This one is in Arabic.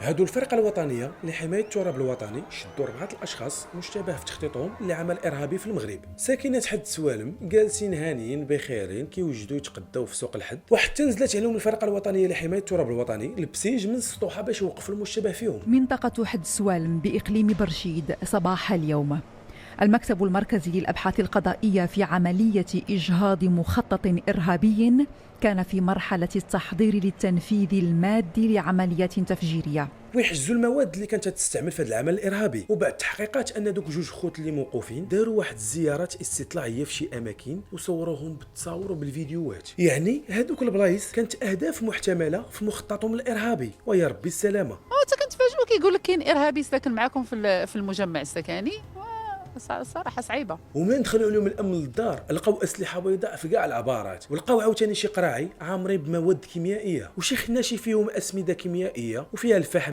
هادو الفرقة الوطنية لحماية التراب الوطني شدوا 4 الأشخاص مشتبه في تخطيطهم لعمل إرهابي في المغرب. ساكنات حد سوالم جالسين هانيين بخيرين كيوجدوا يتقداو في سوق الحد، وحتى نزلت عليهم الفرقة الوطنية لحماية التراب الوطني البسيج من السطوحة باش يوقفوا المشتبه فيهم. منطقة حد سوالم بإقليم برشيد صباح اليوم. المكتب المركزي للأبحاث القضائية في عملية إجهاض مخطط إرهابي كان في مرحلة التحضير للتنفيذ المادي لعمليات تفجيرية، ويحجزوا المواد اللي كانت تستعمل في هذا العمل الارهابي. وبعد التحقيقات ان دوك جوج خوت اللي موقوفين داروا واحد الزيارات استطلاعيه في شي اماكن وصوروهم بالتصاور وبالفيديوهات. يعني هذوك البلايص كانت اهداف محتمله في مخططهم الارهابي، ويا ربي السلامه. انت كنتفاجئوا كيقول لك كاين ارهابي ساكن معكم في المجمع السكني. صراحه صعيبه. ومن دخلوا لهم الامن للدار لقاو اسلحه بيضاء في كاع العبارات، ولقاو عاوتاني شي قراعي عامرين بمواد كيميائيه وشي خناشي فيهم اسمده كيميائيه وفيها الفحم